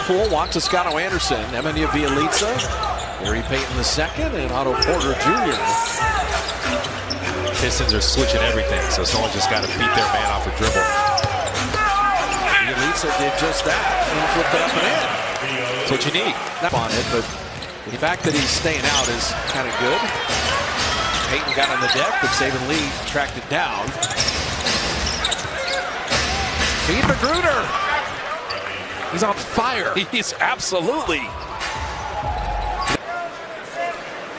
Poole, Juan Toscano Anderson, Emmanuel Bielitsa, Gary Payton II, and Otto Porter Jr. Pistons are switching everything, so someone's just got to beat their man off a dribble. Bielitsa did just that and flipped it up and in. That's what you need. Not on it, but the fact that he's staying out is kind of good. Payton got on the deck, but Saban Lee tracked it down. Feed McGruder. He's on fire. He's absolutely.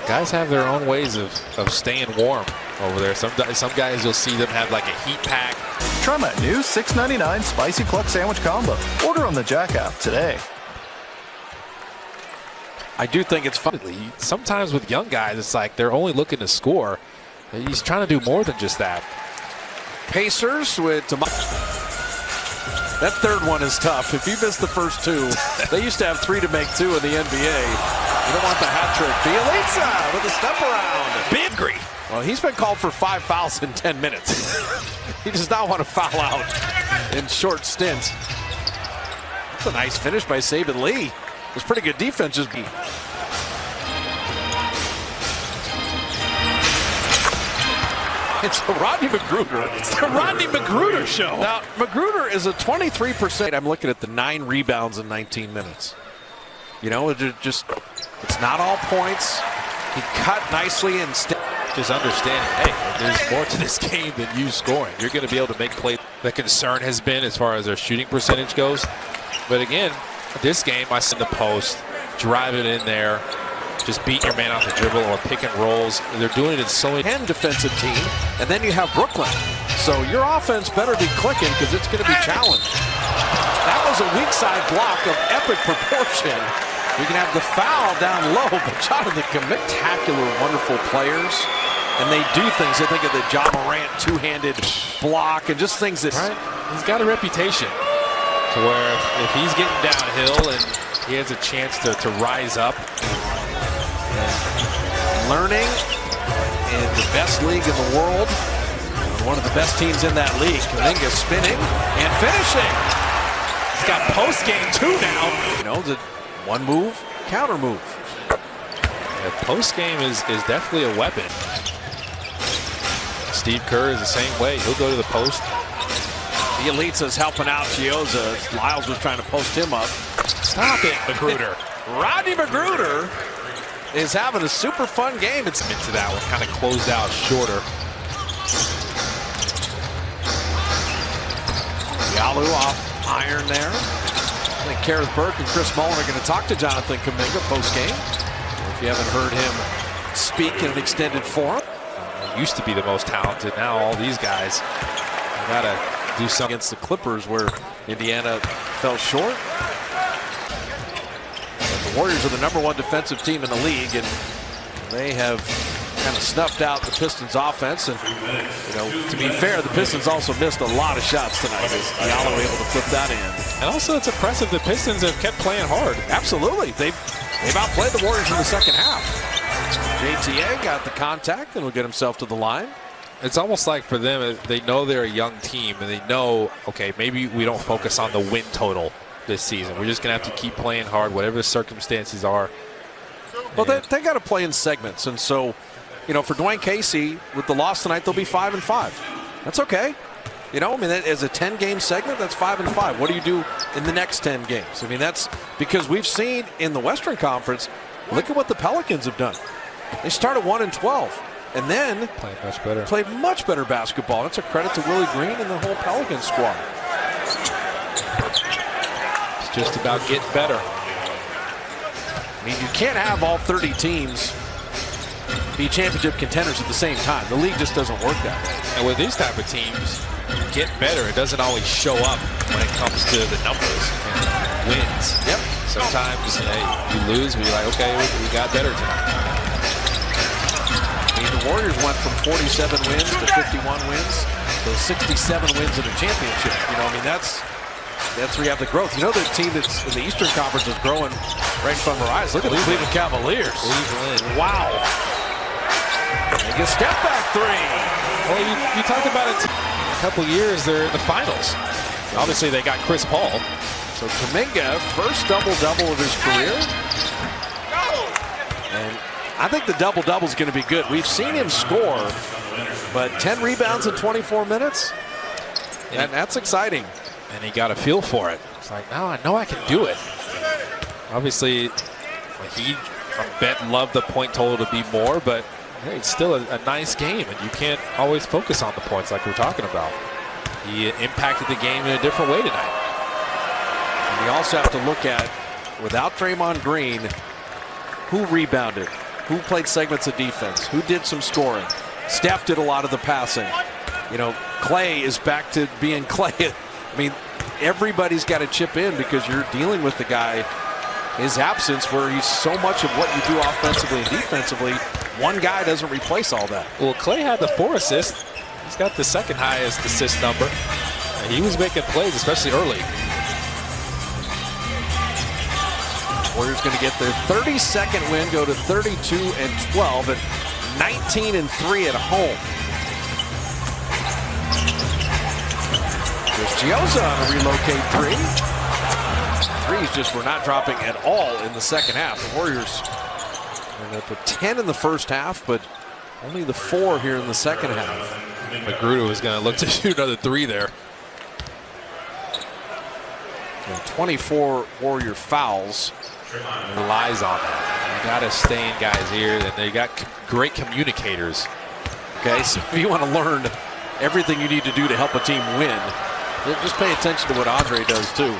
Guys have their own ways of staying warm over there. Some guys you'll see them have like a heat pack. Try my new $6.99 Spicy Cluck Sandwich Combo. Order on the Jack app today. I do think it's fun. Sometimes with young guys, it's like they're only looking to score. He's trying to do more than just that. Pacers with that third one is tough. If you miss the first two, they used to have 3 to make 2 in the NBA. You don't want the hat trick. Bielitsa with a step around. Bigry. Well, he's been called for 5 fouls in 10 minutes. He does not want to foul out in short stints. That's a nice finish by Saban Lee. It was pretty good defense. Just be. It's the Rodney McGruder. It's the Rodney McGruder show. Now, McGruder is a 23%. I'm looking at the 9 rebounds in 19 minutes. You know, it's not all points. He cut nicely and just understanding, hey, there's more to this game than you scoring. You're going to be able to make plays. The concern has been as far as their shooting percentage goes. But again, this game, I send the post, drive it in there, just beat your man off the dribble or pick and rolls. They're doing it in so many. 10 defensive team, and then you have Brooklyn. So your offense better be clicking because it's going to be challenged. That was a weak side block of epic proportion. We can have the foul down low, but Jonathan Kuminga, spectacular, wonderful players. And they do things. I think of the Ja Morant two-handed block and just things that. Right. He's got a reputation to where if he's getting downhill and he has a chance to rise up. Learning in the best league in the world. One of the best teams in that league. Kuminga spinning and finishing. He's got post-game too now. You know, the one move, counter move. Yeah, post-game is definitely a weapon. Steve Kerr is the same way. He'll go to the post. Bielitsa's helping out Chioza. Lyles was trying to post him up. Stop it, McGruder. Rodney McGruder is having a super fun game. It's into that one, kind of closed out shorter. Yalu off iron there. I think Kareth Burke and Chris Mullin are going to talk to Jonathan Kuminga post-game. If you haven't heard him speak in an extended forum. He used to be the most talented. Now all these guys got to do something. Against the Clippers where Indiana fell short. The Warriors are the #1 defensive team in the league, and they have kind of snuffed out the Pistons offense. And, you know, to be fair, the Pistons also missed a lot of shots tonight. Diallo able to flip that in. And also it's impressive the Pistons have kept playing hard. Absolutely. They've outplayed the Warriors in the second half. JTA got the contact and will get himself to the line. It's almost like for them, they know they're a young team and they know, okay, maybe we don't focus on the win total this season. We're just going to have to keep playing hard, whatever the circumstances are. Well, they got to play in segments. And so, you know, for Dwayne Casey, with the loss tonight, they'll be 5-5. That's okay. You know, I mean, as a 10-game segment, that's 5-5. What do you do in the next 10 games? I mean, that's because we've seen in the Western Conference, look at what the Pelicans have done. They started 1-12 and then played much better basketball. That's a credit to Willie Green and the whole Pelicans squad. It's just about getting better. I mean, you can't have all 30 teams be championship contenders at the same time. The league just doesn't work that way. And with these type of teams, get better. It doesn't always show up when it comes to the numbers and wins. Yep. Sometimes, hey, you lose, we're like, okay, we got better tonight. I mean, the Warriors went from 47 wins to 51 wins to 67 wins in a championship. You know, I mean, that's where you have the growth. You know, the team that's in the Eastern Conference is growing right in front of our eyes. Look at the Cleveland Cavaliers. Wow. Make a step back three. Well, you talked about it a couple years. They're in the finals. Obviously, they got Chris Paul. So Kuminga, first double-double of his career. And I think the double-double is going to be good. We've seen him score, but 10 rebounds in 24 minutes, and that's exciting. And he got a feel for it. It's like, no, I know I can do it. Obviously, he from Bet loved the point total to be more, but hey, it's still a nice game, and you can't always focus on the points like we're talking about. He impacted the game in a different way tonight. And you also have to look at, without Draymond Green, who rebounded, who played segments of defense, who did some scoring. Steph did a lot of the passing. You know, Clay is back to being Clay. I mean, everybody's got to chip in because you're dealing with the guy, his absence, where he's so much of what you do offensively and defensively. One guy doesn't replace all that. Well, Clay had the 4 assists. He's got the second highest assist number. And he was making plays, especially early. Warriors going to get their 32nd win, go to 32-12 and 19-3 at home. There's Gioza on a relocate three. Threes just were not dropping at all in the second half. The Warriors are going to put 10 in the first half, but only the 4 here in the second half. McGruder was going to look to shoot another 3 there. And 24 Warrior fouls. Relies on that. You got to stay in guys' ears, and they got great communicators. Okay, so if you want to learn everything you need to do to help a team win, just pay attention to what Andre does too.